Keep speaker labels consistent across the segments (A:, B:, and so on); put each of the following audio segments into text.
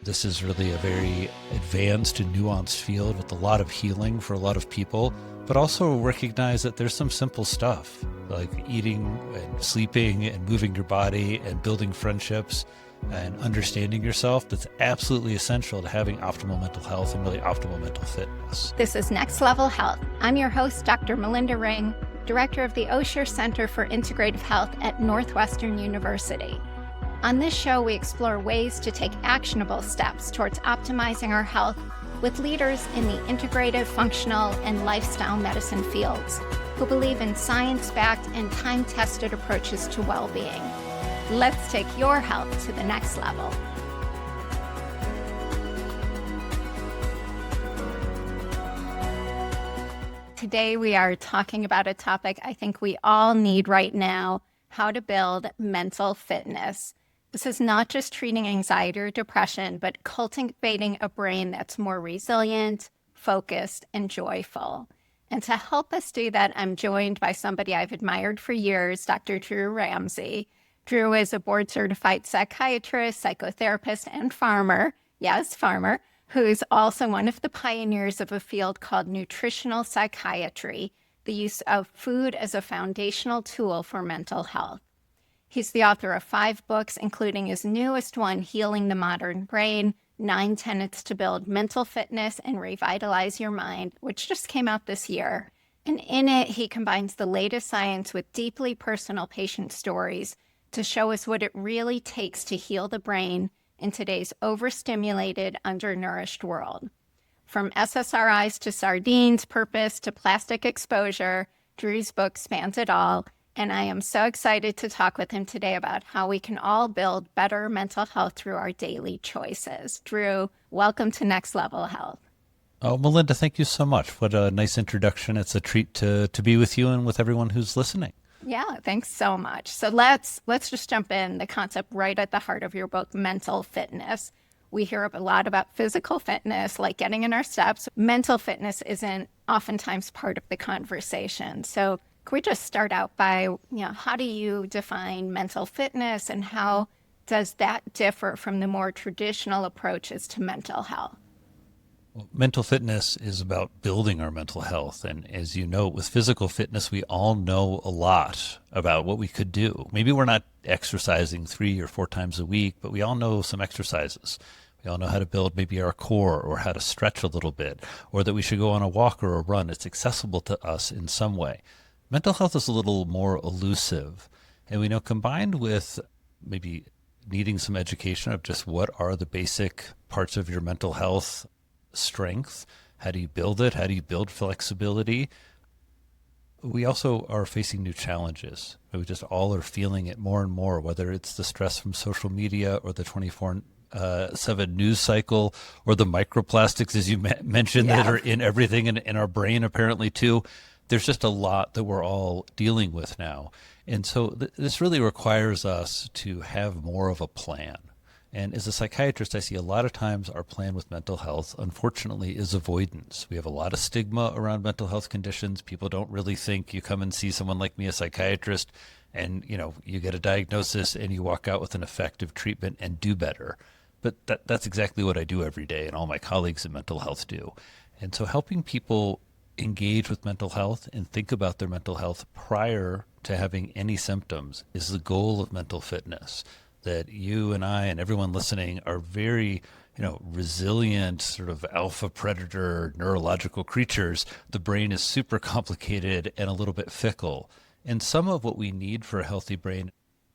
A: This is really a very advanced and nuanced field with a lot of healing for a lot of people, but also recognize that there's some simple stuff like eating and sleeping and moving your body and building friendships and understanding yourself that's absolutely essential to having optimal mental health and really optimal mental fitness.
B: This is Next Level Health. I'm your host, Dr. Melinda Ring, Director of the Osher Center for Integrative Health at Northwestern University. On this show, we explore ways to take actionable steps towards optimizing our health with leaders in the integrative, functional, and lifestyle medicine fields who believe in science-backed and time-tested approaches to well-being. Let's take your health to the next level. Today, we are talking about a topic I think we all need right now: how to build mental fitness. This is not just treating anxiety or depression, but cultivating a brain that's more resilient, focused, and joyful. And to help us do that, I'm joined by somebody I've admired for years, Dr. Drew Ramsey. Drew is a board-certified psychiatrist, psychotherapist, and farmer, yes, farmer, who's also one of the pioneers of a field called nutritional psychiatry, the use of food as a foundational tool for mental health. He's the author of 5 books, including his newest one, Healing the Modern Brain, 9 Tenets to Build Mental Fitness and Revitalize Your Mind, which just came out this year. And in it, he combines the latest science with deeply personal patient stories to show us what it really takes to heal the brain in today's overstimulated, undernourished world. From SSRIs to sardines, purpose to plastic exposure, Drew's book spans it all. And I am so excited to talk with him today about how we can all build better mental health through our daily choices. Drew, welcome to Next Level Health.
A: Oh, Melinda, thank you so much. What a nice introduction. It's a treat to be with you and with everyone who's listening.
B: Yeah, thanks so much. So let's just jump in. The concept right at the heart of your book, mental fitness. We hear a lot about physical fitness, like getting in our steps. Mental fitness isn't oftentimes part of the conversation. So can we just start out by, how do you define mental fitness and how does that differ from the more traditional approaches to mental health?
A: Well, mental fitness is about building our mental health. And as you know, with physical fitness, we all know a lot about what we could do. Maybe we're not exercising 3 or 4 times a week, but we all know some exercises. We all know how to build maybe our core or how to stretch a little bit, or that we should go on a walk or a run. It's accessible to us in some way. Mental health is a little more elusive, and we know combined with maybe needing some education of just what are the basic parts of your mental health strength, how do you build it, how do you build flexibility, we also are facing new challenges. We just all are feeling it more and more, whether it's the stress from social media or the 24/7 news cycle or the microplastics, as you mentioned, that are in everything in our brain apparently too. There's just a lot that we're all dealing with now. And so this really requires us to have more of a plan. And as a psychiatrist, I see a lot of times our plan with mental health, unfortunately, is avoidance. We have a lot of stigma around mental health conditions. People don't really think you come and see someone like me, a psychiatrist, and you get a diagnosis and you walk out with an effective treatment and do better. But that's exactly what I do every day, and all my colleagues in mental health do. And so helping people engage with mental health and think about their mental health prior to having any symptoms is the goal of mental fitness. That you and I and everyone listening are very, resilient, sort of alpha predator neurological creatures. The brain is super complicated and a little bit fickle. And some of what we need for a healthy brain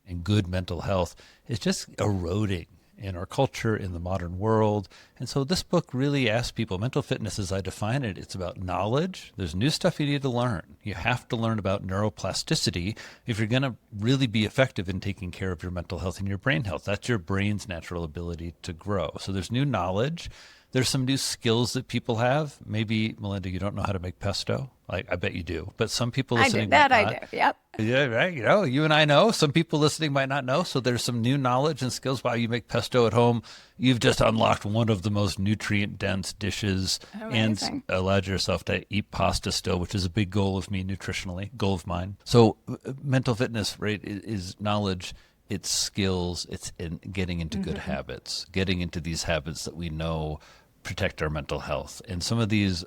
A: and good mental health is just eroding in our culture, in the modern world. And so this book really asks people, mental fitness as I define it, it's about knowledge. There's new stuff you need to learn. You have to learn about neuroplasticity if you're going to really be effective in taking care of your mental health and your brain health. That's your brain's natural ability to grow. So there's new knowledge. There's some new skills that people have. Maybe, Melinda, you don't know how to make pesto. I bet you do. But some people listening might not.
B: I do. Yep.
A: Yeah, right. You and I know. Some people listening might not know. So there's some new knowledge and skills. Wow, you make pesto at home. You've just unlocked one of the most nutrient-dense dishes.
B: Amazing.
A: And allowed yourself to eat pasta still, which is a big goal of me nutritionally, goal of mine. So mental fitness, right, is knowledge. it's skills, it's in getting into good habits, getting into these habits that we know protect our mental health. And some of these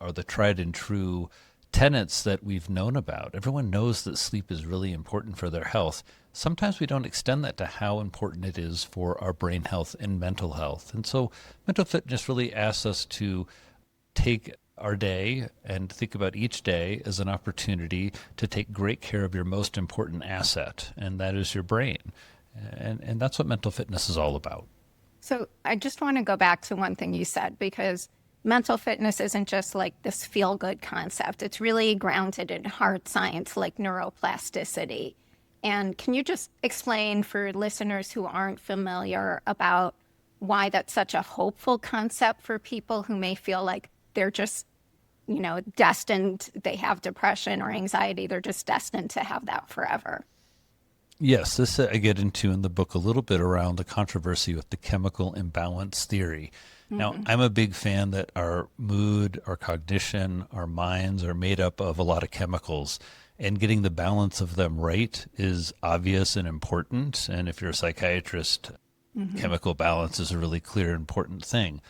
A: are the tried and true tenets that we've known about. Everyone knows that sleep is really important for their health. Sometimes we don't extend that to how important it is for our brain health and mental health. And so mental fitness really asks us to take our day and think about each day as an opportunity to take great care of your most important asset, and that is your brain. And that's what mental fitness is all about.
B: So I just want to go back to one thing you said, because mental fitness isn't just like this feel-good concept. It's really grounded in hard science like neuroplasticity. And can you just explain for listeners who aren't familiar about why that's such a hopeful concept for people who may feel like they're just, destined, they have depression or anxiety, they're just destined to have that forever?
A: Yes, this I get into in the book a little bit around the controversy with the chemical imbalance theory. Now, I'm a big fan that our mood, our cognition, our minds are made up of a lot of chemicals, and getting the balance of them right is obvious and important. And if you're a psychiatrist, chemical balance is a really clear, important thing.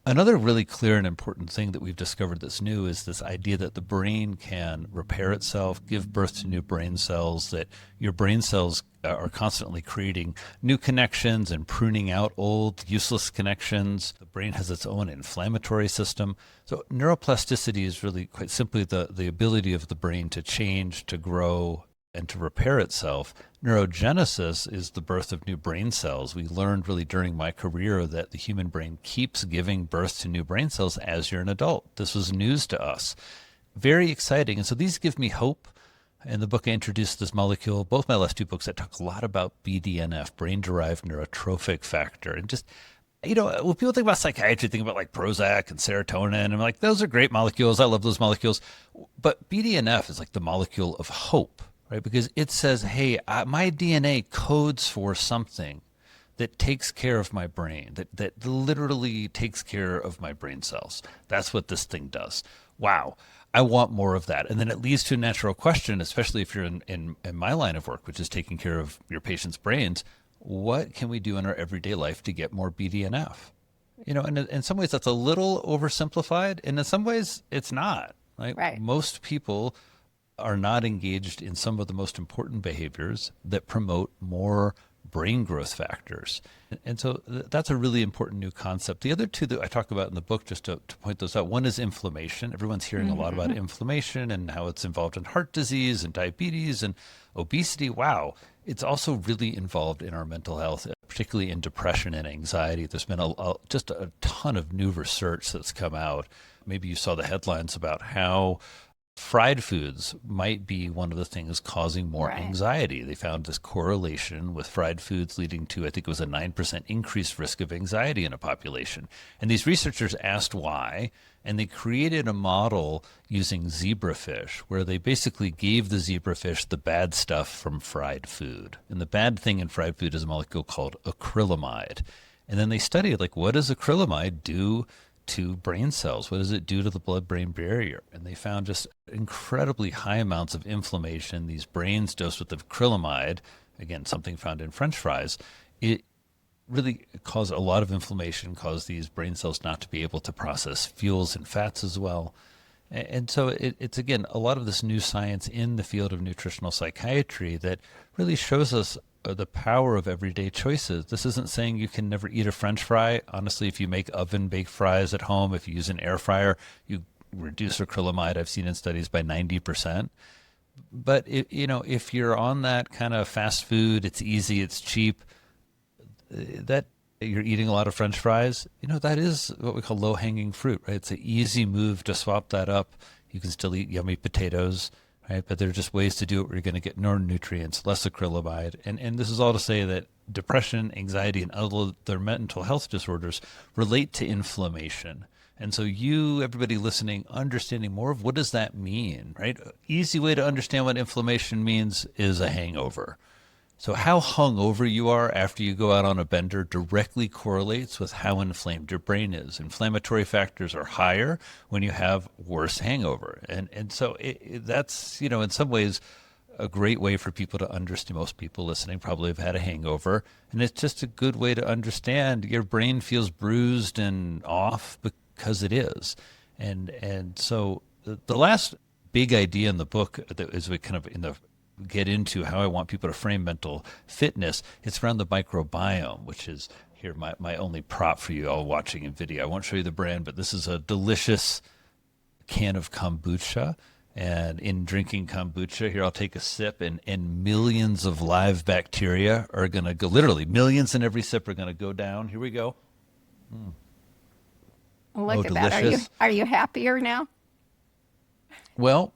A: Another really clear and important thing that we've discovered that's new is this idea that the brain can repair itself, give birth to new brain cells, that your brain cells are constantly creating new connections and pruning out old, useless connections. The brain has its own inflammatory system. So neuroplasticity is really quite simply the ability of the brain to change, to grow, and to repair itself. Neurogenesis is the birth of new brain cells. We learned really during my career that the human brain keeps giving birth to new brain cells as you're an adult. This was news to us. Very exciting. And so these give me hope. In the book, I introduced this molecule. Both my last two books, I talk a lot about BDNF, brain-derived neurotrophic factor. And just, when people think about psychiatry, think about like Prozac and serotonin. And I'm like, those are great molecules. I love those molecules. But BDNF is like the molecule of hope. Right? Because it says, hey, my DNA codes for something that takes care of my brain, that literally takes care of my brain cells. That's what this thing does. Wow, I want more of that. And then it leads to a natural question, especially if you're in my line of work, which is taking care of your patients' brains. What can we do in our everyday life to get more BDNF? And in some ways that's a little oversimplified, and in some ways it's not. Right? Most people are not engaged in some of the most important behaviors that promote more brain growth factors. And so that's a really important new concept. The other two that I talk about in the book, just to point those out, one is inflammation. Everyone's hearing a lot about inflammation and how it's involved in heart disease and diabetes and obesity. Wow. It's also really involved in our mental health, particularly in depression and anxiety. There's been just a ton of new research that's come out. Maybe you saw the headlines about how fried foods might be one of the things causing more anxiety. They found this correlation with fried foods leading to, I think it was a 9% increased risk of anxiety in a population. And these researchers asked why, and they created a model using zebrafish, where they basically gave the zebrafish the bad stuff from fried food. And the bad thing in fried food is a molecule called acrylamide. And then they studied, what does acrylamide do to brain cells? What does it do to the blood-brain barrier? And they found just incredibly high amounts of inflammation. These brains dosed with acrylamide, again, something found in French fries, it really caused a lot of inflammation, caused these brain cells not to be able to process fuels and fats as well. And so it's, again, a lot of this new science in the field of nutritional psychiatry that really shows us the power of everyday choices. This isn't saying you can never eat a French fry. Honestly, if you make oven-baked fries at home, if you use an air fryer, you reduce acrylamide, I've seen in studies, by 90%. But if you're on that kind of fast food, it's easy, it's cheap, that you're eating a lot of French fries, that is what we call low-hanging fruit, right? It's an easy move to swap that up. You can still eat yummy potatoes, right? But there are just ways to do it where you're going to get more nutrients, less acrylamide. And this is all to say that depression, anxiety, and other mental health disorders relate to inflammation. And so everybody listening, understanding more of what does that mean, right? Easy way to understand what inflammation means is a hangover. So how hungover you are after you go out on a bender directly correlates with how inflamed your brain is. Inflammatory factors are higher when you have worse hangover. And so that's, in some ways, a great way for people to understand. Most people listening probably have had a hangover, and it's just a good way to understand your brain feels bruised and off because it is. And so the last big idea in the book that is we kind of in the get into how I want people to frame mental fitness, it's around the microbiome, which is here my only prop for you all watching in video. I won't show you the brand, but this is a delicious can of kombucha. And in drinking kombucha, here I'll take a sip, and millions of live bacteria are going to go, literally millions in every sip are going to go down. Here we go.
B: Look at that. Are you happier now?
A: Well,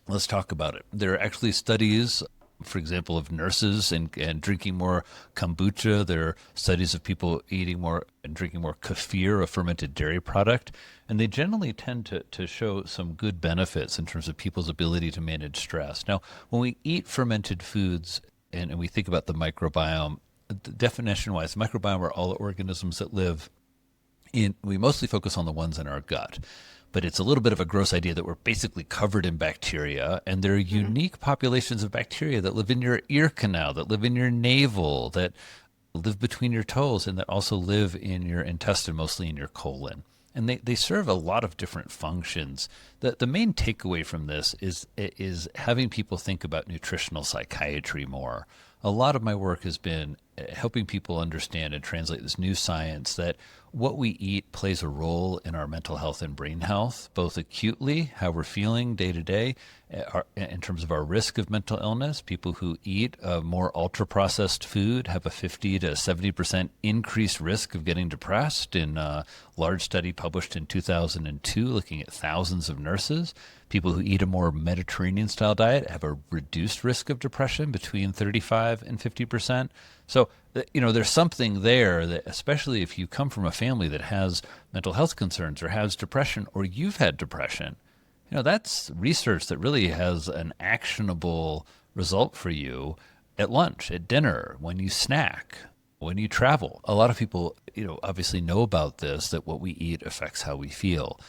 A: let's talk about it. There are actually studies, for example, of nurses and drinking more kombucha. There are studies of people eating more and drinking more kefir, a fermented dairy product. And they generally tend to show some good benefits in terms of people's ability to manage stress. Now, when we eat fermented foods and we think about the microbiome, definition-wise, the microbiome are all organisms that live in, we mostly focus on the ones in our gut. But it's a little bit of a gross idea that we're basically covered in bacteria, and there are unique populations of bacteria that live in your ear canal, that live in your navel, that live between your toes, and that also live in your intestine, mostly in your colon. And they serve a lot of different functions. The main takeaway from this is having people think about nutritional psychiatry more. A lot of my work has been helping people understand and translate this new science that what we eat plays a role in our mental health and brain health, both acutely, how we're feeling day to day, in terms of our risk of mental illness. People who eat more ultra-processed food have a 50 to 70% increased risk of getting depressed in a large study published in 2002 looking at thousands of nurses. People who eat a more Mediterranean-style diet have a reduced risk of depression between 35 and 50%. So, there's something there that, especially if you come from a family that has mental health concerns or has depression, or you've had depression, that's research that really has an actionable result for you at lunch, at dinner, when you snack, when you travel. A lot of people, obviously know about this, that what we eat affects how we feel.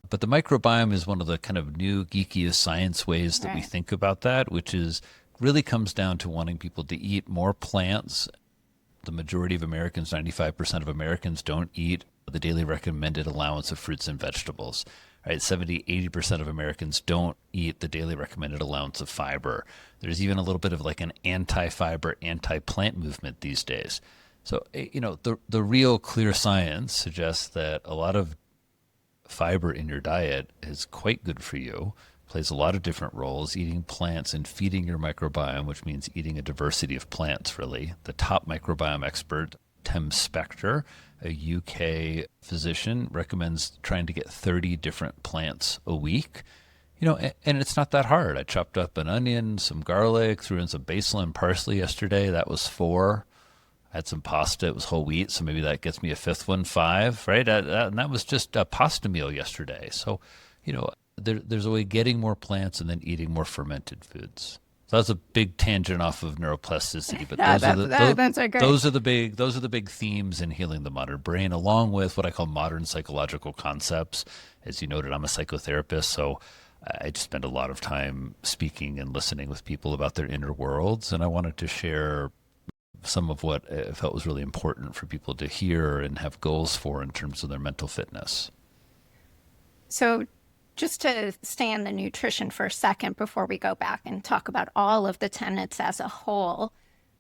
A: But the microbiome is one of the kind of new geekiest science ways that we think about that, which is really comes down to wanting people to eat more plants. The majority of Americans, 95% of Americans, don't eat the daily recommended allowance of fruits and vegetables. Right? 70, 80% of Americans don't eat the daily recommended allowance of fiber. There's even a little bit of like an anti-fiber, anti-plant movement these days. So, the real clear science suggests that a lot of fiber in your diet is quite good for you, plays a lot of different roles, eating plants and feeding your microbiome, which means eating a diversity of plants, really. The top microbiome expert, Tim Spector, a UK physician, recommends trying to get 30 different plants a week. And it's not that hard. I chopped up an onion, some garlic, threw in some basil and parsley yesterday. That was 4. I had some pasta. It was whole wheat, so maybe that gets me a 5th one, 5, right? And that was just a pasta meal yesterday. So, there's a way of getting more plants and then eating more fermented foods. So that's a big tangent off of neuroplasticity, but those are the big themes in healing the modern brain, along with what I call modern psychological concepts. As you noted, I'm a psychotherapist, so I just spend a lot of time speaking and listening with people about their inner worlds, and I wanted to share some of what I felt was really important for people to hear and have goals for in terms of their mental fitness.
B: So just to stay on the nutrition for a second before we go back and talk about all of the tenets as a whole,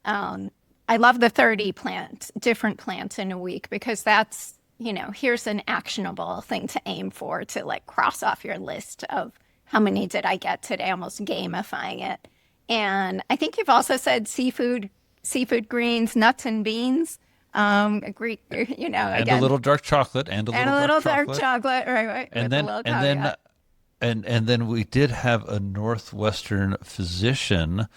B: I love the 30 different plants in a week, because that's, here's an actionable thing to aim for, to like cross off your list of how many did I get today, almost gamifying it. And I think you've also said seafood greens, nuts and beans. Greek, again,
A: a little dark chocolate, and a little dark chocolate,
B: right?
A: And then we did have a Northwestern physician,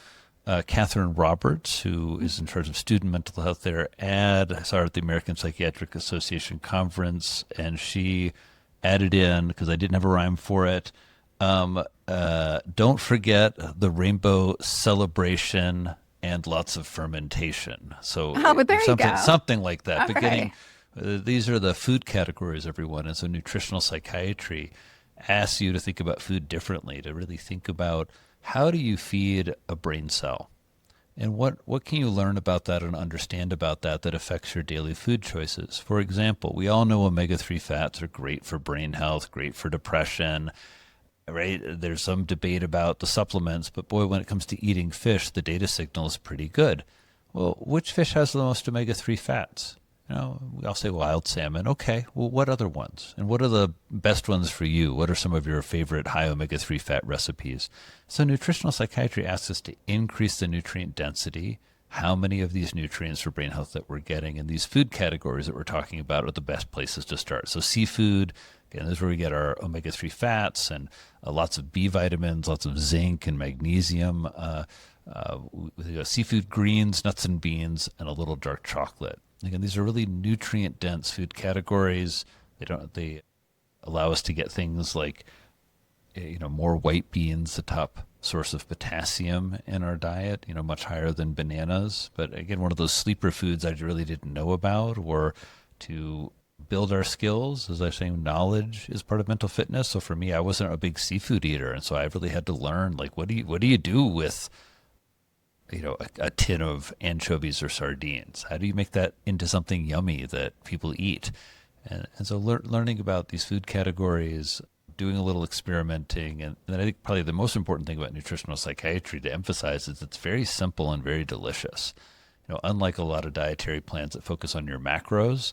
A: Catherine Roberts, who is in charge of student mental health there. I saw her at the American Psychiatric Association conference, and she added in, because I didn't have a rhyme for it, don't forget the rainbow celebration and lots of fermentation. So something like that.
B: Okay.
A: But these are the food categories, everyone. And so nutritional psychiatry asks you to think about food differently, to really think about how do you feed a brain cell? And what can you learn about that and understand about that that affects your daily food choices? For example, we all know omega-3 fats are great for brain health, great for depression, right? There's some debate about the supplements, but boy, when it comes to eating fish, the data signal is pretty good. Well, which fish has the most omega-3 fats? We all say wild salmon. Okay, well, what other ones? And what are the best ones for you? What are some of your favorite high omega-3 fat recipes? So nutritional psychiatry asks us to increase the nutrient density, how many of these nutrients for brain health that we're getting, and these food categories that we're talking about are the best places to start. So seafood, again, this is where we get our omega-3 fats and lots of B vitamins, lots of zinc and magnesium, seafood, greens, nuts and beans, and a little dark chocolate. Again, these are really nutrient-dense food categories. They allow us to get things like more white beans, the top source of potassium in our diet, much higher than bananas. But again, one of those sleeper foods I really didn't know about, or to build our skills. As I was saying, knowledge is part of mental fitness. So for me, I wasn't a big seafood eater, and so I really had to learn, like, what do you do with a tin of anchovies or sardines? How do you make that into something yummy that people eat? And so learning about these food categories, doing a little experimenting, and then I think probably the most important thing about nutritional psychiatry to emphasize is it's very simple and very delicious. Unlike a lot of dietary plans that focus on your macros,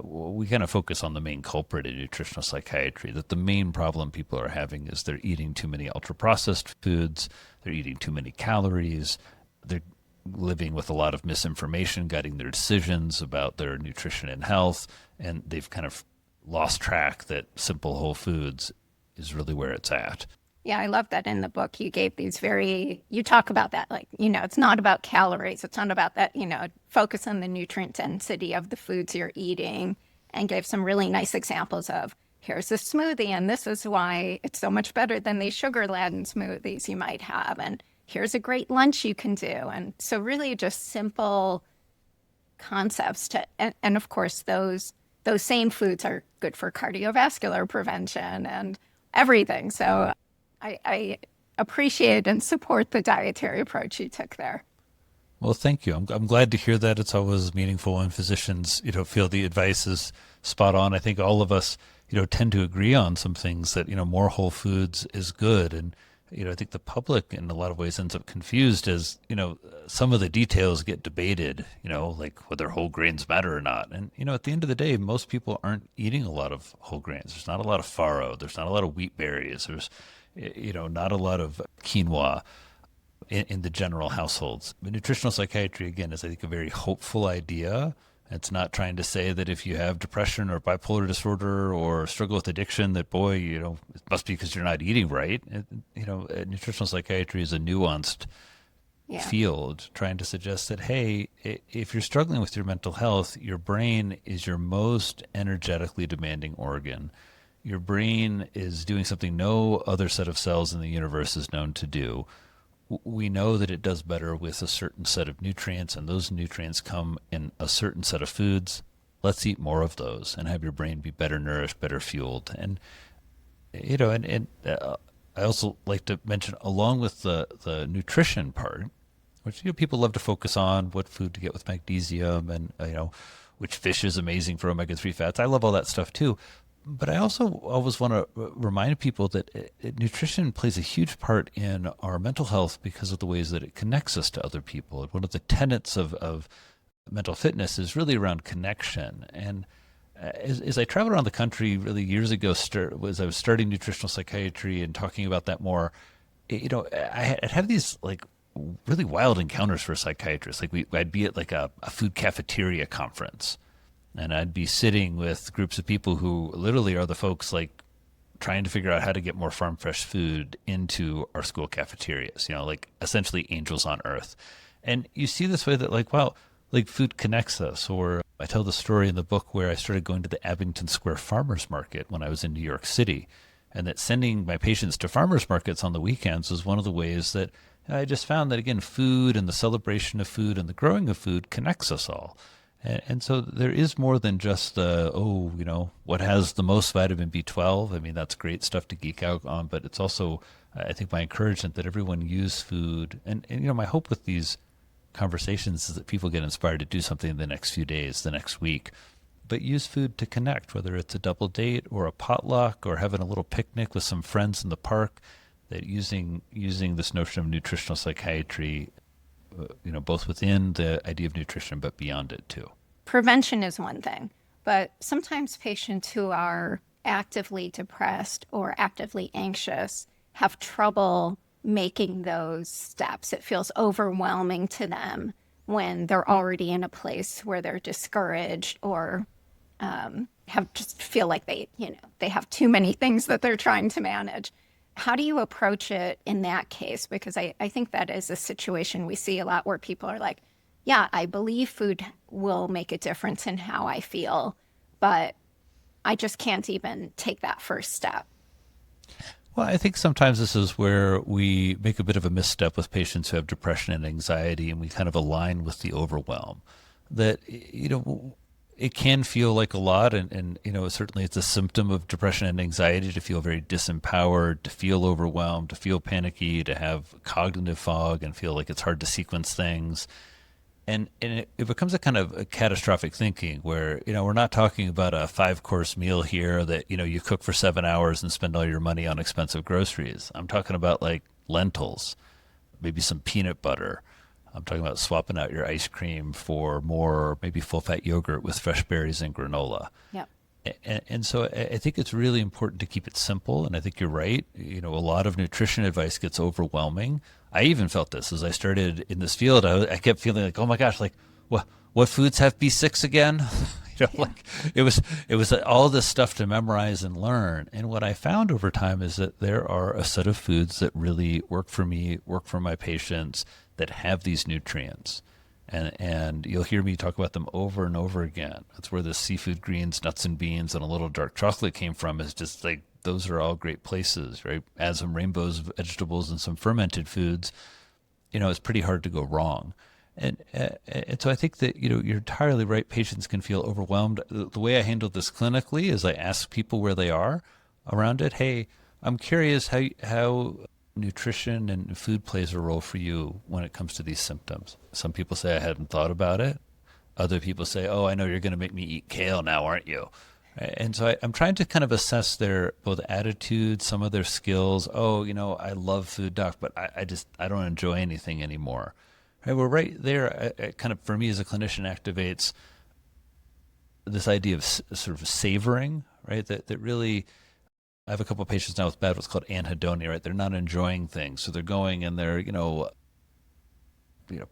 A: we kind of focus on the main culprit in nutritional psychiatry, that the main problem people are having is they're eating too many ultra-processed foods, they're eating too many calories, they're living with a lot of misinformation guiding their decisions about their nutrition and health, and they've kind of lost track that simple whole foods is really where it's at.
B: Yeah, I love that in the book you gave you talk about that, like, it's not about calories. It's not about that, focus on the nutrient density of the foods you're eating, and gave some really nice examples of, here's a smoothie, and this is why it's so much better than these sugar-laden smoothies you might have. And here's a great lunch you can do. And so really just simple concepts and of course, those same foods are good for cardiovascular prevention and everything. So I appreciate and support the dietary approach you took there.
A: Well, thank you. I'm glad to hear that. It's always meaningful when physicians, feel the advice is spot on. I think all of us, tend to agree on some things that, more whole foods is good. And I think the public in a lot of ways ends up confused as, some of the details get debated, like whether whole grains matter or not. And, at the end of the day, most people aren't eating a lot of whole grains. There's not a lot of farro. There's not a lot of wheat berries. There's, not a lot of quinoa in the general households. But nutritional psychiatry, again, is, I think, a very hopeful idea. It's not trying to say that if you have depression or bipolar disorder or struggle with addiction, that, boy, it must be because you're not eating right. Nutritional psychiatry is a nuanced field trying to suggest that, hey, if you're struggling with your mental health, your brain is your most energetically demanding organ. Your brain is doing something no other set of cells in the universe is known to do. We know that it does better with a certain set of nutrients, and those nutrients come in a certain set of foods. Let's eat more of those and have your brain be better nourished, better fueled. And, I also like to mention, along with the nutrition part, which, people love to focus on, what food to get with magnesium and, which fish is amazing for omega-3 fats. I love all that stuff too. But I also always want to remind people that nutrition plays a huge part in our mental health because of the ways that it connects us to other people. And one of the tenets of mental fitness is really around connection. And as I traveled around the country really years ago, as I was starting nutritional psychiatry and talking about that more, I'd have these like really wild encounters for a psychiatrist. Like I'd be at like a food cafeteria conference, and I'd be sitting with groups of people who literally are the folks like trying to figure out how to get more farm fresh food into our school cafeterias, like essentially angels on earth. And you see this way that like, wow, like food connects us. Or I tell the story in the book where I started going to the Abington Square Farmers Market when I was in New York City, and that sending my patients to farmers markets on the weekends was one of the ways that I just found that, again, food and the celebration of food and the growing of food connects us all. And so there is more than just the, what has the most vitamin B12. I mean, that's great stuff to geek out on, but it's also, I think, my encouragement that everyone use food. And my hope with these conversations is that people get inspired to do something in the next few days, the next week, but use food to connect, whether it's a double date or a potluck or having a little picnic with some friends in the park, that using this notion of nutritional psychiatry, both within the idea of nutrition, but beyond it too.
B: Prevention is one thing, but sometimes patients who are actively depressed or actively anxious have trouble making those steps. It feels overwhelming to them when they're already in a place where they're discouraged or have just feel like they have too many things that they're trying to manage. How do you approach it in that case? Because I think that is a situation we see a lot where people are like, yeah, I believe food will make a difference in how I feel, but I just can't even take that first step.
A: Well, I think sometimes this is where we make a bit of a misstep with patients who have depression and anxiety, and we kind of align with the overwhelm. That, it can feel like a lot, and certainly it's a symptom of depression and anxiety to feel very disempowered, to feel overwhelmed, to feel panicky, to have cognitive fog and feel like it's hard to sequence things. And it becomes a kind of a catastrophic thinking where, we're not talking about a 5-course meal here that, you cook for 7 hours and spend all your money on expensive groceries. I'm talking about like lentils, maybe some peanut butter. I'm talking about swapping out your ice cream for more, maybe full-fat yogurt with fresh berries and granola.
B: Yep.
A: And so I think it's really important to keep it simple. And I think you're right. A lot of nutrition advice gets overwhelming. I even felt this as I started in this field. I kept feeling like, oh my gosh, like what foods have B6 again? Like it was all this stuff to memorize and learn. And what I found over time is that there are a set of foods that really work for me, work for my patients, that have these nutrients. And you'll hear me talk about them over and over again. That's where the seafood greens, nuts and beans, and a little dark chocolate came from, is just like, those are all great places, right? Add some rainbows of vegetables and some fermented foods, it's pretty hard to go wrong. And so I think that, you're entirely right. Patients can feel overwhelmed. The way I handle this clinically is I ask people where they are around it. Hey, I'm curious how nutrition and food plays a role for you when it comes to these symptoms. Some people say I hadn't thought about it. Other people say, oh, I know you're going to make me eat kale now, aren't you? And so I'm trying to kind of assess their both attitudes, some of their skills. Oh, I love food, doc, but I don't enjoy anything anymore. Right? Well, right there, it kind of, for me as a clinician, activates this idea of sort of savoring, right? That really, I have a couple of patients now with bad what's called anhedonia, right? They're not enjoying things. So they're going and they're,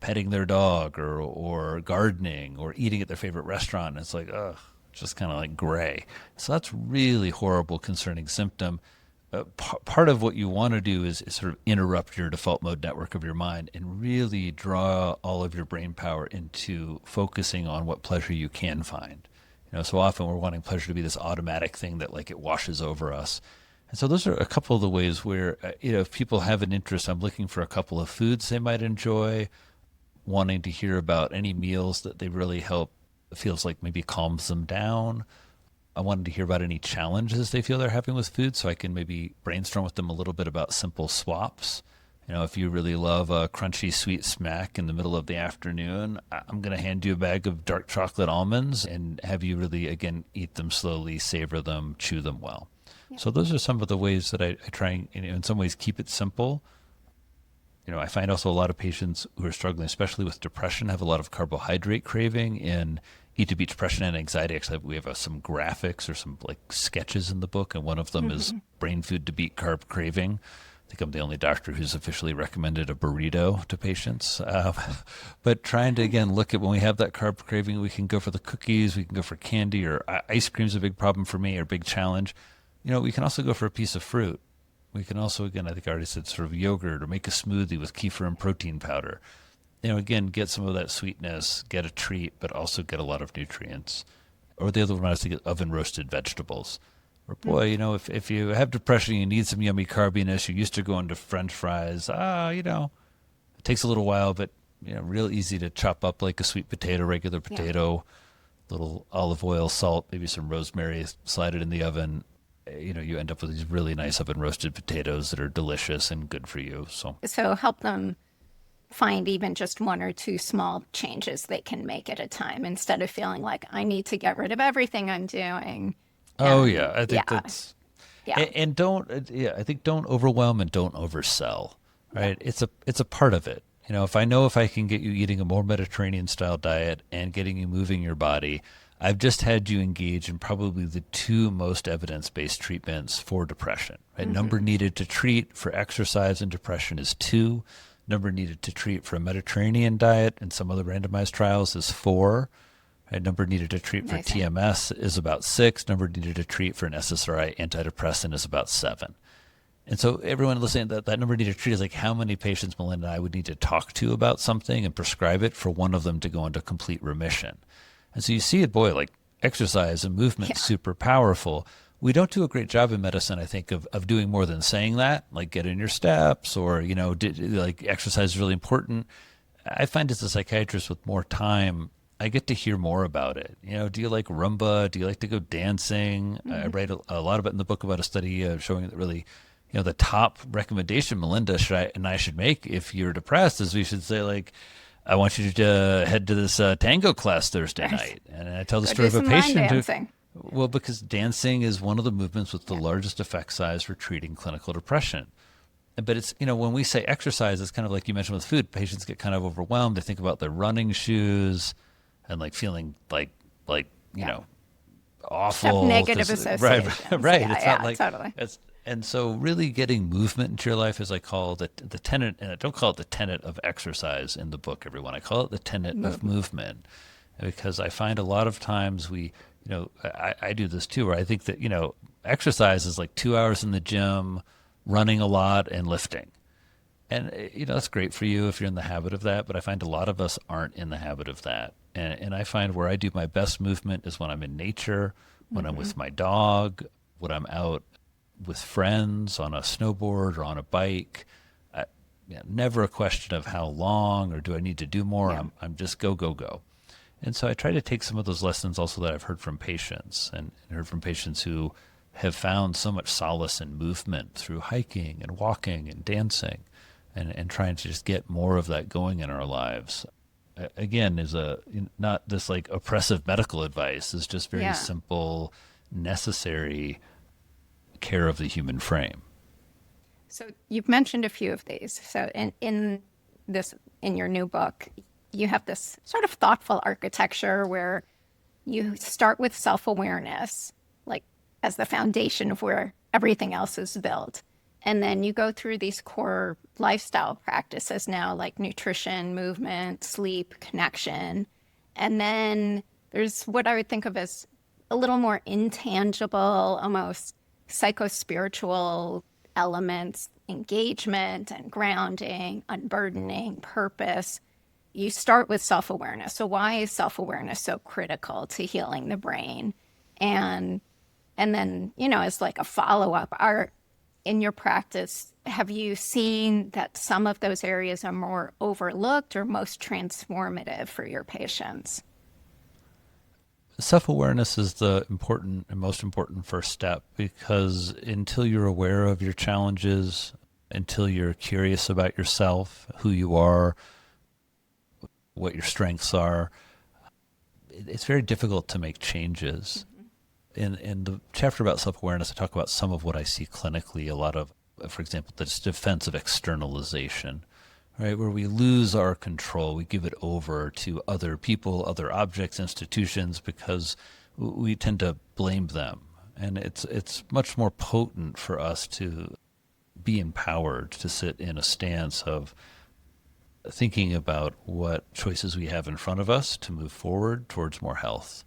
A: petting their dog or gardening or eating at their favorite restaurant. And it's like, ugh, just kind of like gray. So that's really horrible, concerning symptom. Part of what you want to do is sort of interrupt your default mode network of your mind and really draw all of your brain power into focusing on what pleasure you can find. So often we're wanting pleasure to be this automatic thing that like it washes over us. And so those are a couple of the ways where, if people have an interest, I'm looking for a couple of foods they might enjoy, wanting to hear about any meals that they really help, feels like maybe calms them down. I wanted to hear about any challenges they feel they're having with food, so I can maybe brainstorm with them a little bit about simple swaps. If you really love a crunchy sweet smack in the middle of the afternoon, I'm going to hand you a bag of dark chocolate almonds and have you really, again, eat them slowly, savor them, chew them well. Yeah. So those are some of the ways that I try and, in some ways, keep it simple. I find also a lot of patients who are struggling, especially with depression, have a lot of carbohydrate craving. In Eat to Beat Depression and Anxiety, actually, we have some graphics or some like sketches in the book, and one of them is brain food to beat carb craving. I think I'm the only doctor who's officially recommended a burrito to patients. But trying to, again, look at when we have that carb craving, we can go for the cookies, we can go for candy, or ice cream's a big problem for me, or big challenge. We can also go for a piece of fruit. We can also, again, I think I already said, sort of yogurt or make a smoothie with kefir and protein powder. Again, get some of that sweetness, get a treat, but also get a lot of nutrients. Or the other one I was thinking, oven roasted vegetables. Or boy, if you have depression, you need some yummy carbiness. You're used to going to French fries. It takes a little while, but real easy to chop up like a sweet potato, regular potato. little olive oil, salt, maybe some rosemary, slide it in the oven. You end up with these really nice oven roasted potatoes that are delicious and good for you.
B: So help them find even just one or two small changes they can make at a time instead of feeling like I need to get rid of everything I'm doing.
A: Oh
B: And
A: yeah, I think
B: yeah,
A: that's
B: yeah,
A: and don't yeah, I think don't overwhelm and don't oversell.
B: yeah.
A: Right? It's a part of it. If I can get you eating a more Mediterranean style diet and getting you moving your body, I've just had you engage in probably the two most evidence-based treatments for depression. Right? Number
B: Hmm.
A: needed to treat for exercise and depression is 2. Number needed to treat for a Mediterranean diet and some other randomized trials is 4. Right? Number needed to treat for
B: Amazing.
A: TMS is about 6. Number needed to treat for an SSRI antidepressant is about 7. And so everyone listening, that number needed to treat is like how many patients Melinda and I would need to talk to about something and prescribe it for one of them to go into complete remission. And so you see it, boy, like exercise and movement,
B: Yeah.
A: super powerful. We don't do a great job in medicine, I think, of doing more than saying that, like get in your steps or, like exercise is really important. I find as a psychiatrist with more time, I get to hear more about it. Do you like Rumba? Do you like to go dancing? I
B: Hmm.
A: write a lot about in the book about a study showing that really, the top recommendation Melinda and I should make if you're depressed is we should say like, I want you to head to this tango class Thursday
B: Right.
A: night. And I tell the
B: Go
A: story
B: do
A: of a
B: some line
A: patient who,
B: dancing.
A: well, because dancing is one of the movements with the
B: Yeah.
A: largest effect size for treating clinical depression. But it's, when we say exercise, it's kind of like you mentioned with food, patients get kind of overwhelmed. They think about their running shoes and like feeling like,
B: Yeah. Have
A: awful.
B: negative
A: Right,
B: associations.
A: right.
B: Yeah,
A: It's not
B: yeah,
A: like
B: totally.
A: and so really getting movement into your life is I call the tenet, and I don't call it the tenet of exercise in the book, everyone. I call it the tenet of
B: Movement.
A: movement because I find a lot of times I do this too, where I think that, exercise is like 2 hours in the gym, running a lot and lifting. And that's great for you if you're in the habit of that, but I find a lot of us aren't in the habit of that. And I find where I do my best movement is when I'm in nature, when I'm
B: Hmm.
A: with my dog, when I'm out with friends on a snowboard or on a bike. Never a question of how long or do I need to do more.
B: Yeah.
A: I'm just go, go, go. And so I try to take some of those lessons also that I've heard from patients and heard from patients who have found so much solace in movement through hiking and walking and dancing and trying to just get more of that going in our lives. Again, is not this like oppressive medical advice, is just very
B: Yeah.
A: simple, necessary care of the human frame.
B: So you've mentioned a few of these. So in your new book, you have this sort of thoughtful architecture where you start with self-awareness, like as the foundation of where everything else is built. And then you go through these core lifestyle practices now, like nutrition, movement, sleep, connection. And then there's what I would think of as a little more intangible, almost psycho-spiritual elements, engagement and grounding, unburdening, purpose. You start with self-awareness. So why is self-awareness so critical to healing the brain? And and then, as like a follow-up, in your practice, have you seen that some of those areas are more overlooked or most transformative for your patients?
A: Self-awareness is the important and most important first step because until you're aware of your challenges, until you're curious about yourself, who you are, what your strengths are, it's very difficult to make changes. In the chapter about self-awareness, I talk about some of what I see clinically, a lot of, for example, this defense of externalization, right? Where we lose our control, we give it over to other people, other objects, institutions, because we tend to blame them. And it's much more potent for us to be empowered to sit in a stance of thinking about what choices we have in front of us to move forward towards more health.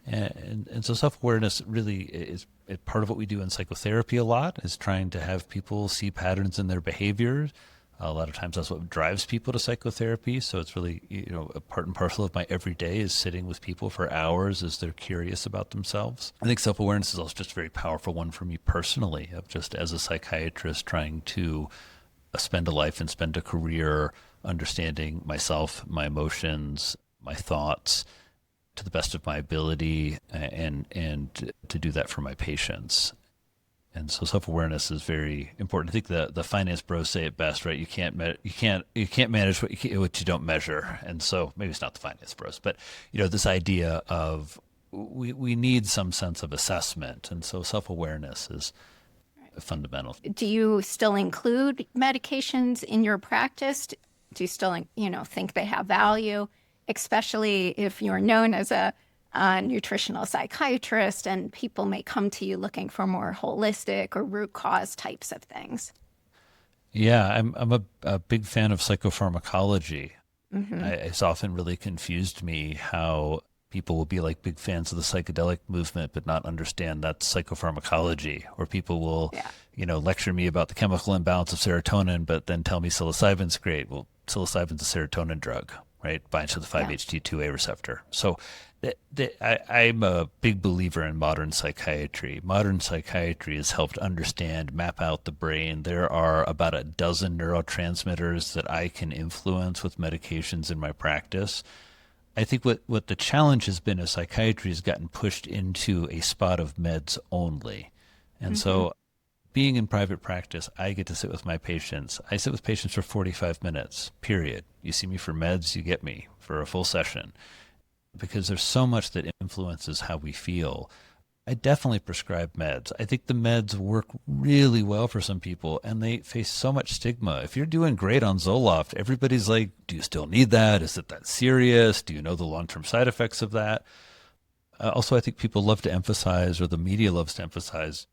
A: And so self-awareness really is part of what we do in psychotherapy a lot, is trying to have people see patterns in their behaviors. A lot of times that's what drives people to psychotherapy. So it's really, a part and parcel of my everyday is sitting with people for hours as they're curious about themselves. I think self-awareness is also just a very powerful one for me personally, of just as a psychiatrist trying to spend a life and spend a career understanding myself, my emotions, my thoughts, to the best of my ability and to do that for my patients. And so self-awareness is very important. I think the finance bros say it best, right? You can't manage what you don't measure. And so maybe it's not the finance bros, but this idea of we need some sense of assessment, and so self-awareness is fundamental.
B: Do you still include medications in your practice? Do you still, think they have value, especially if you're known as a nutritional psychiatrist and people may come to you looking for more holistic or root cause types of things?
A: Yeah, I'm a big fan of psychopharmacology. It's often really confused me how people will be like big fans of the psychedelic movement, but not understand that's psychopharmacology. Or people will,
B: Yeah.
A: lecture me about the chemical imbalance of serotonin, but then tell me psilocybin's great. Well, psilocybin's a serotonin drug, right? Binds to the
B: Yeah.
A: 5-HT2A receptor. So I'm a big believer in modern psychiatry. Modern psychiatry has helped understand, map out the brain. There are about a dozen neurotransmitters that I can influence with medications in my practice. I think what the challenge has been is psychiatry has gotten pushed into a spot of meds only. And so being in private practice, I get to sit with my patients. I sit with patients for 45 minutes, period. You see me for meds, you get me for a full session, because there's so much that influences how we feel. I definitely prescribe meds. I think the meds work really well for some people, and they face so much stigma. If you're doing great on Zoloft, everybody's like, do you still need that? Is it that serious? Do you know the long-term side effects of that? Also, I think people love to emphasize, or the media loves to emphasize,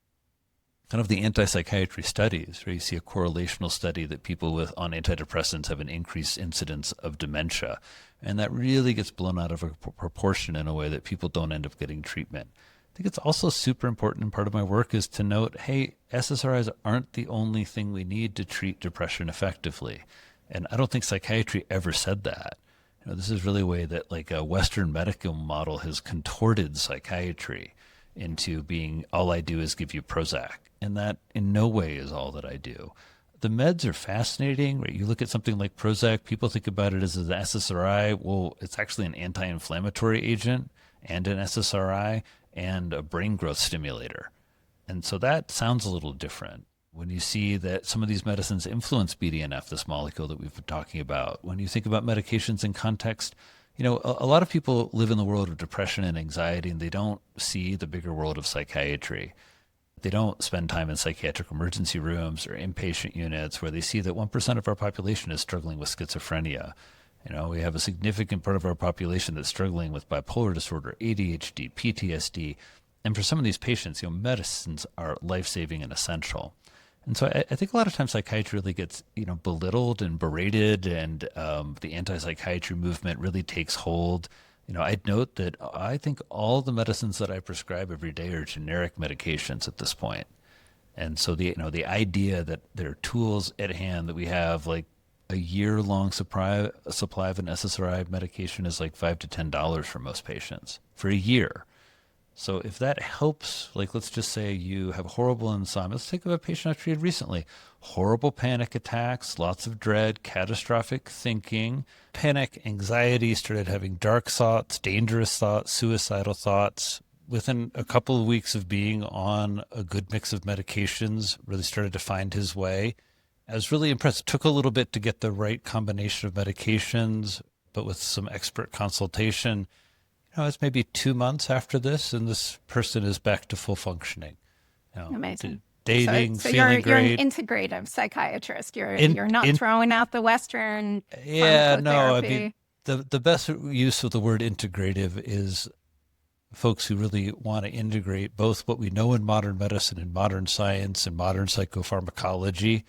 A: kind of the anti-psychiatry studies, where you see a correlational study that people on antidepressants have an increased incidence of dementia. And that really gets blown out of a proportion in a way that people don't end up getting treatment. I think it's also super important, and part of my work is to note, hey, SSRIs aren't the only thing we need to treat depression effectively. And I don't think psychiatry ever said that. This is really a way that like a Western medical model has contorted psychiatry into being, all I do is give you Prozac. And that in no way is all that I do. The meds are fascinating, right? You look at something like Prozac, people think about it as an SSRI. Well, it's actually an anti-inflammatory agent and an SSRI and a brain growth stimulator. And so that sounds a little different. When you see that some of these medicines influence BDNF, this molecule that we've been talking about, when you think about medications in context, a lot of people live in the world of depression and anxiety, and they don't see the bigger world of psychiatry. They don't spend time in psychiatric emergency rooms or inpatient units where they see that 1% of our population is struggling with schizophrenia. We have a significant part of our population that's struggling with bipolar disorder, ADHD, PTSD. And for some of these patients, medicines are life-saving and essential. And so I think a lot of times psychiatry really gets, belittled and berated, and the anti-psychiatry movement really takes hold. I'd note that I think all the medicines that I prescribe every day are generic medications at this point. And so the idea that there are tools at hand, that we have like a year-long supply of an SSRI medication is like $5 to $10 for most patients for a year. So if that helps, like let's just say you have horrible insomnia. Let's think of a patient I treated recently. Horrible panic attacks, lots of dread, catastrophic thinking, panic, anxiety, started having dark thoughts, dangerous thoughts, suicidal thoughts. Within a couple of weeks of being on a good mix of medications, really started to find his way. I was really impressed. It took a little bit to get the right combination of medications, but with some expert consultation, it's maybe 2 months after this, and this person is back to full functioning.
B: Amazing.
A: Dating,
B: So
A: feeling
B: you're an
A: great.
B: integrative psychiatrist. You're not throwing out the Western
A: Yeah, no, I
B: pharmacotherapy.
A: mean, the best use of the word integrative is folks who really want to integrate both what we know in modern medicine and modern science and modern psychopharmacology.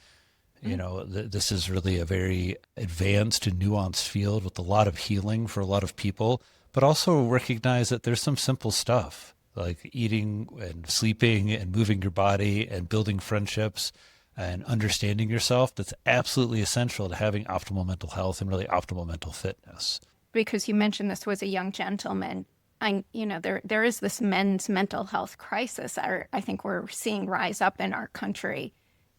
A: This is really a very advanced and nuanced field with a lot of healing for a lot of people, but also recognize that there's some simple stuff like eating and sleeping and moving your body and building friendships and understanding yourself that's absolutely essential to having optimal mental health and really optimal mental fitness.
B: Because you mentioned this was a young gentleman. There is this men's mental health crisis I think we're seeing rise up in our country.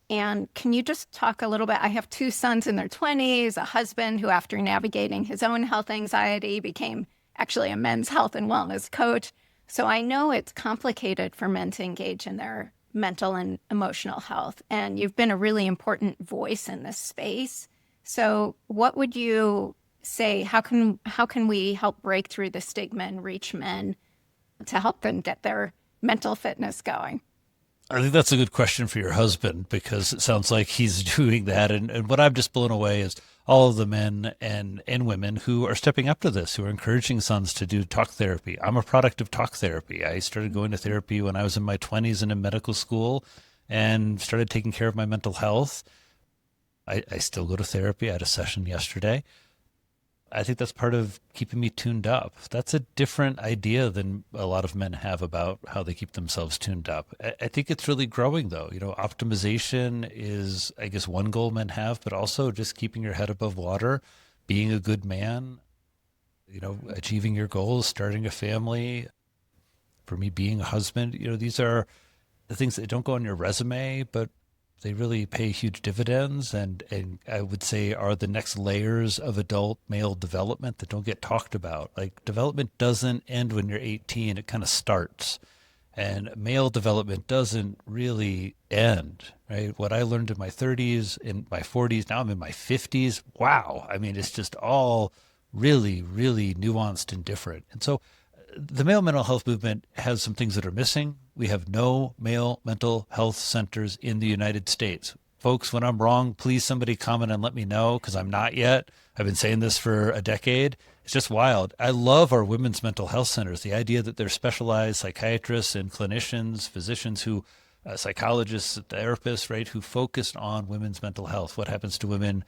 B: And can you just talk a little bit? I have 2 sons in their 20s, a husband who, after navigating his own health anxiety, became actually a men's health and wellness coach. So I know it's complicated for men to engage in their mental and emotional health. And you've been a really important voice in this space. So what would you say, how can we help break through the stigma and reach men to help them get their mental fitness going?
A: I think that's a good question for your husband because it sounds like he's doing that. And what I'm just blown away is all of the men and women who are stepping up to this, who are encouraging sons to do talk therapy. I'm a product of talk therapy. I started going to therapy when I was in my 20s and in medical school and started taking care of my mental health. I still go to therapy. I had a session yesterday. I think that's part of keeping me tuned up. That's a different idea than a lot of men have about how they keep themselves tuned up. I think it's really growing though. Optimization is, I guess, one goal men have, but also just keeping your head above water, being a good man, achieving your goals, starting a family. For me, being a husband, these are the things that don't go on your resume, but they really pay huge dividends and I would say are the next layers of adult male development that don't get talked about. Like development doesn't end when you're 18, it kind of starts. And male development doesn't really end, right? What I learned in my 30s, in my 40s, now I'm in my 50s. Wow. I mean, it's just all really, really nuanced and different. And so the male mental health movement has some things that are missing. We have no male mental health centers in the United States. Folks, when I'm wrong, please somebody comment and let me know because I'm not yet. I've been saying this for a decade. It's just wild. I love our women's mental health centers. The idea that they're specialized psychiatrists and clinicians, physicians who, psychologists, therapists, right, who focus on women's mental health. What happens to women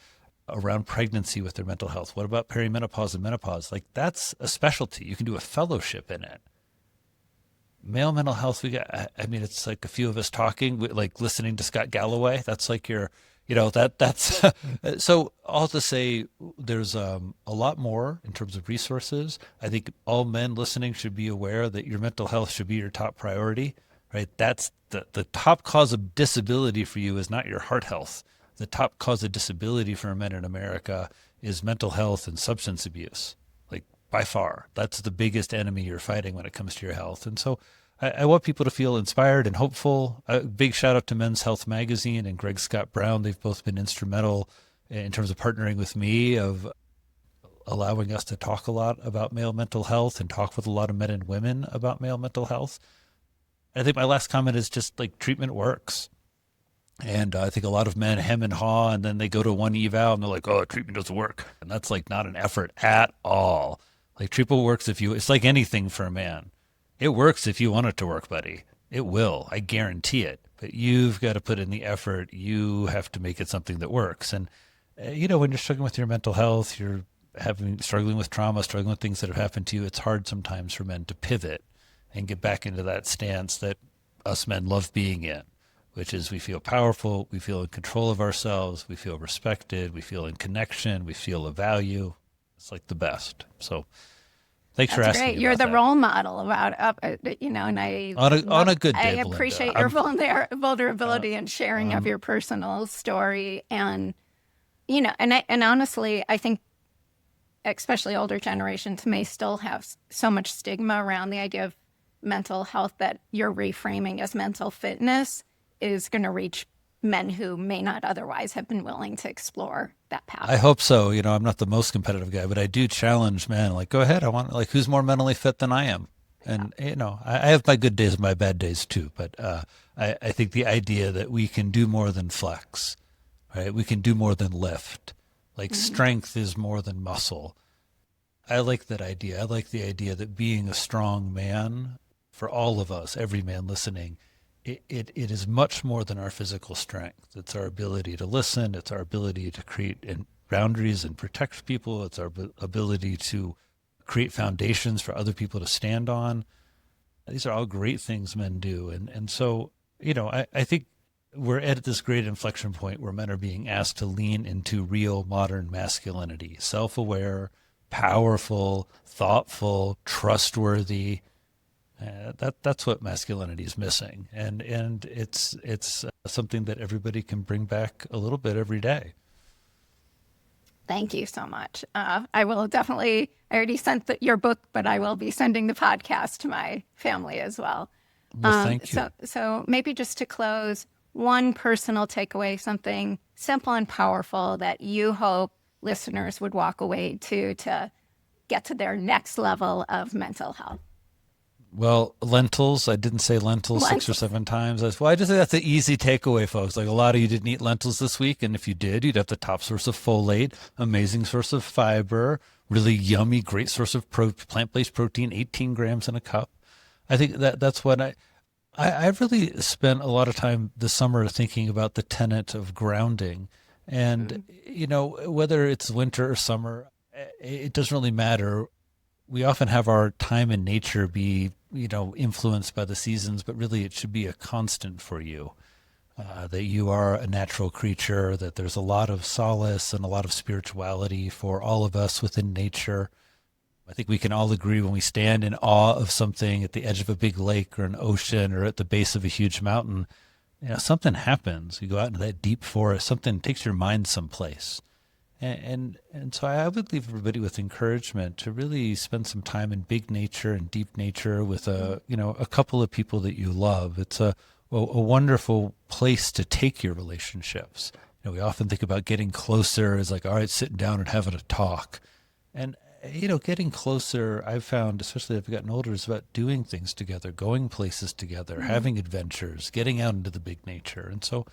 A: around pregnancy with their mental health? What about perimenopause and menopause? Like that's a specialty. You can do a fellowship in it. Male mental health, it's like a few of us talking, like listening to Scott Galloway. That's like that's so all to say there's a lot more in terms of resources. I think all men listening should be aware that your mental health should be your top priority, right? That's the top cause of disability for you is not your heart health. The top cause of disability for men in America is mental health and substance abuse, like by far. That's the biggest enemy you're fighting when it comes to your health. And so I want people to feel inspired and hopeful. A big shout out to Men's Health Magazine and Greg Scott Brown. They've both been instrumental in terms of partnering with me, of allowing us to talk a lot about male mental health and talk with a lot of men and women about male mental health. I think my last comment is just like treatment works. And I think a lot of men hem and haw, and then they go to one eval and they're like, oh, treatment doesn't work. And that's like not an effort at all. Like treatment works it's like anything for a man. It works if you want it to work, buddy. It will. I guarantee it. But you've got to put in the effort. You have to make it something that works. And, when you're struggling with your mental health, you're struggling with trauma, struggling with things that have happened to you, it's hard sometimes for men to pivot and get back into that stance that us men love being in, which is we feel powerful, we feel in control of ourselves, we feel respected, we feel in connection, we feel a value. It's like the best. So thanks for asking.
B: Great. You're the role model about, and I
A: on a good day,
B: I appreciate
A: Melinda.
B: your vulnerability and sharing of your personal story. And, and honestly, I think especially older generations may still have so much stigma around the idea of mental health that you're reframing as mental fitness is going to reach men who may not otherwise have been willing to explore that path.
A: I hope so. I'm not the most competitive guy, but I do challenge men. Like, go ahead. I want, like, who's more mentally fit than I am? And, I have my good days and my bad days too. But I think the idea that we can do more than flex, right? We can do more than lift. Like strength is more than muscle. I like that idea. I like the idea that being a strong man for all of us, every man listening, it is much more than our physical strength. It's our ability to listen. It's our ability to create boundaries and protect people. It's our ability to create foundations for other people to stand on. These are all great things men do. And so, I think we're at this great inflection point where men are being asked to lean into real modern masculinity, self-aware, powerful, thoughtful, trustworthy. That's what masculinity is missing, and it's something that everybody can bring back a little bit every day.
B: Thank you so much. I will definitely, I already sent your book, but I will be sending the podcast to my family as well.
A: Well, thank you.
B: So maybe just to close, one personal takeaway, something simple and powerful that you hope listeners would walk away to get to their next level of mental health.
A: Well, lentils. I didn't say lentils 6 or 7 times. I just say that's the easy takeaway, folks. Like a lot of you didn't eat lentils this week, and if you did, you'd have the top source of folate, amazing source of fiber, really yummy, great source of plant-based protein, 18 grams in a cup. I think that's what I've really spent a lot of time this summer thinking about the tenet of grounding. And, whether it's winter or summer, it doesn't really matter. We often have our time in nature be, influenced by the seasons, but really it should be a constant for you, that you are a natural creature, that there's a lot of solace and a lot of spirituality for all of us within nature. I think we can all agree when we stand in awe of something at the edge of a big lake or an ocean or at the base of a huge mountain, something happens. You go out into that deep forest, something takes your mind someplace. And so I would leave everybody with encouragement to really spend some time in big nature and deep nature with a couple of people that you love. It's a wonderful place to take your relationships. We often think about getting closer as like, all right, sitting down and having a talk. And, getting closer, I've found, especially as I've gotten older, is about doing things together, going places together, having adventures, getting out into the big nature. And so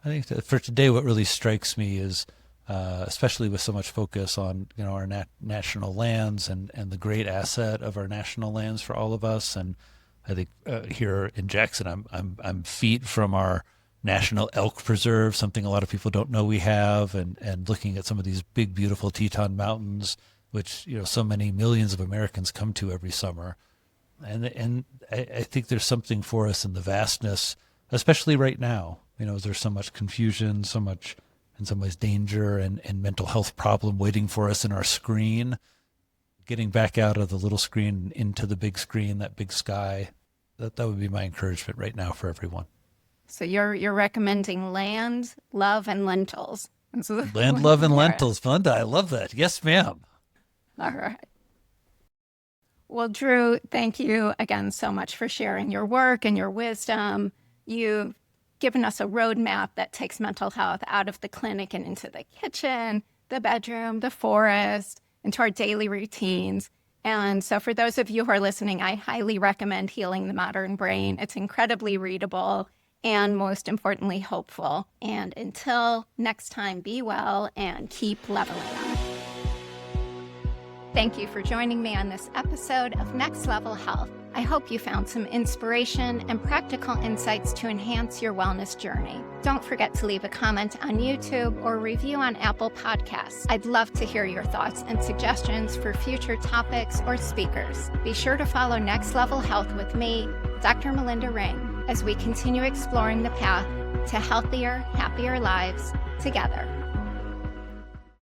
A: I think that for today, what really strikes me is, especially with so much focus on our national lands and the great asset of our national lands for all of us. And I think here in Jackson, I'm feet from our National Elk Preserve, something a lot of people don't know we have, and looking at some of these big, beautiful Teton Mountains, which so many millions of Americans come to every summer. And I think there's something for us in the vastness, especially right now. There's so much confusion, so much, in some ways, danger and mental health problem waiting for us in our screen. Getting back out of the little screen into the big screen, that big sky, that would be my encouragement right now for everyone.
B: So you're recommending land, love, and lentils.
A: Land, love, and lentils. Melinda, I love that. Yes, ma'am.
B: All right. Well, Drew, thank you again so much for sharing your work and your wisdom. You've given us a roadmap that takes mental health out of the clinic and into the kitchen, the bedroom, the forest, into our daily routines. And so for those of you who are listening, I highly recommend Healing the Modern Brain. It's incredibly readable and, most importantly, hopeful. And until next time, be well and keep leveling up. Thank you for joining me on this episode of Next Level Health. I hope you found some inspiration and practical insights to enhance your wellness journey. Don't forget to leave a comment on YouTube or review on Apple Podcasts. I'd love to hear your thoughts and suggestions for future topics or speakers. Be sure to follow Next Level Health with me, Dr. Melinda Ring, as we continue exploring the path to healthier, happier lives together.